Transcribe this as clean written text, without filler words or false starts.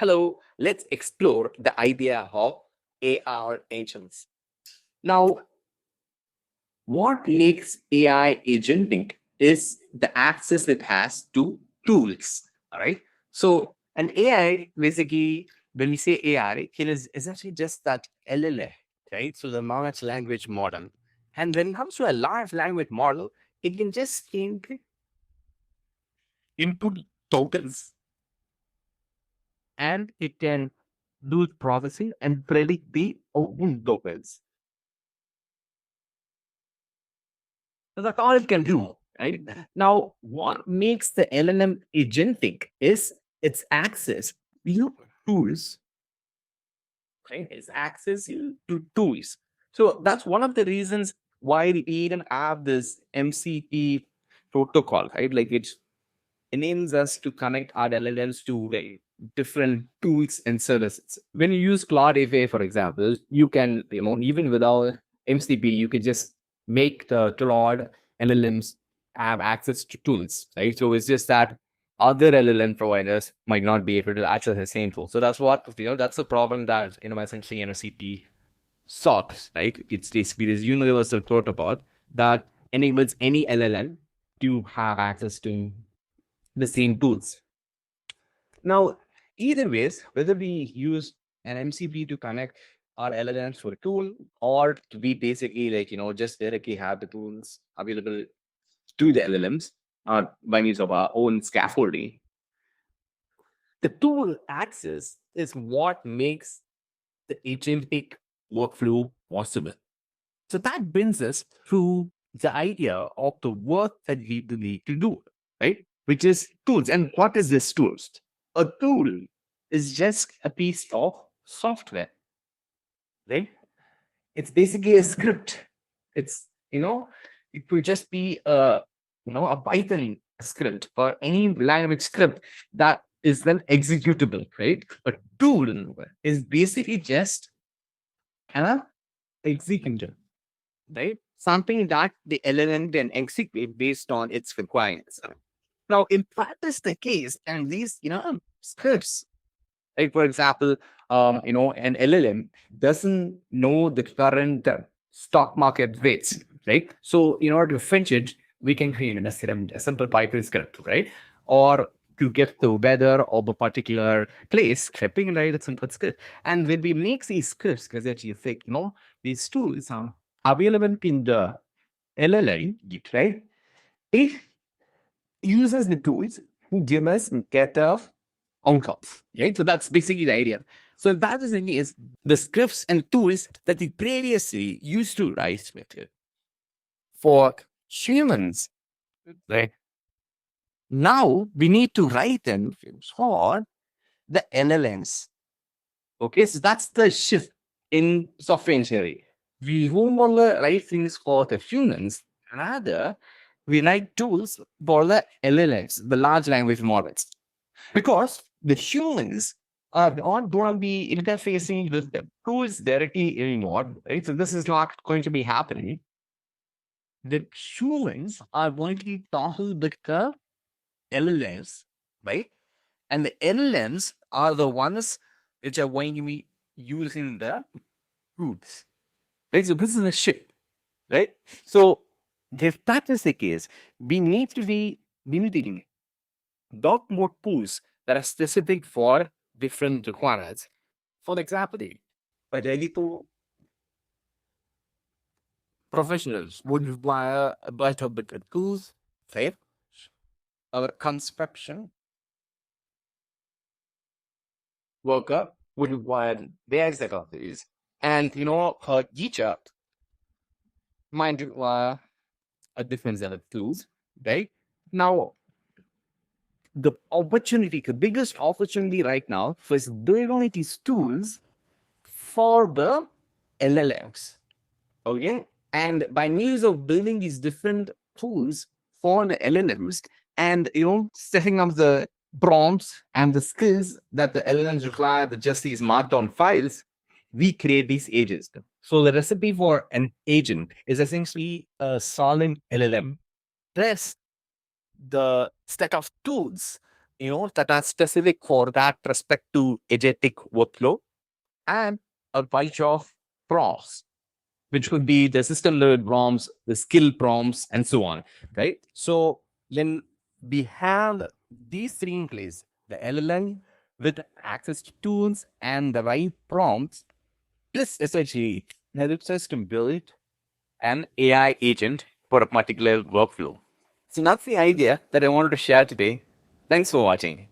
Hello, let's explore the idea of AR agents. Now, what makes AI agentic is the access it has to tools. All right. So, an AI basically, when we say AI, it is actually just that LLM, right? So, the large language model. And when it comes to a large language model, it can just input tokens and it can do processing and predict the open tokens. So that's all it can do, right? Now, what makes the LLM agentic is its access to tools, right? Its access to tools. So that's one of the reasons why we even have this MCP protocol, right? Like it enables us to connect our LLMs to different tools and services. When you use Claude API, for example, you can, even without MCP, you can just make the Claude LLMs have access to tools, right? So it's just that other LLM providers might not be able to access the same tool. So that's what, that's the problem that, essentially MCP solves, right? It's basically this universal protocol that enables any LLM to have access to the same tools. Now, either ways, whether we use an MCP to connect our LLMs to a tool, or we basically just directly have the tools available to the LLMs by means of our own scaffolding. The tool access is what makes the agentic workflow possible. So that brings us to the idea of the work that we need to do, right? Which is tools. And what is this tools? A tool is just a piece of software, right? It's basically a script. It's, it could just be a Python script or any language script that is then executable, right? A tool is basically just an executor, right? Something that the LLM can execute based on its requirements. Now, if that is the case, and these, scripts, like for example, an LLM doesn't know the current stock market rates, right? So, in order to fetch it, we can create a simple Python script, right? Or to get the weather of a particular place, scripting, right? It's simple script. And when we make these scripts, because actually think, these tools are available in the LLM, right? It uses the tools to give us better outcomes, right? So that's basically the idea. So that is the scripts and tools that we previously used to write with it for humans, right? Now we need to write them for the LLMs. Okay, so that's the shift in software engineering. We no longer write things for the humans, rather, we write tools for the LLMs, the large language models. Because the humans are not going to be interfacing with the tools directly anymore, right? So this is not going to be happening. The humans are going to be talking with the LLMs, right? And the LLMs are the ones which are going to be using the tools. Right? So this is a shift, right? So if that is the case, we need to be limiting dot more tools that are specific for different requirements. For example, a digital professionals would require a better bit of tools, right? Our construction worker would require their set of these. And her teacher might require a different set of tools, right? Now, the biggest opportunity right now is building these tools for the LLMs. Okay. And by means of building these different tools for the LLMs and setting up the prompts and the skills that the LLMs require, the just these markdown files, we create these agents. So the recipe for an agent is essentially a solid LLM plus the stack of tools that are specific for that respect to agentic workflow, and a bunch of prompts, which could be the system learned prompts, the skill prompts, and so on. Right. So when we have these three in place, the LLM with access to tools and the right prompts, this essentially helps us to build an AI agent for a particular workflow. So that's the idea that I wanted to share today. Thanks for watching.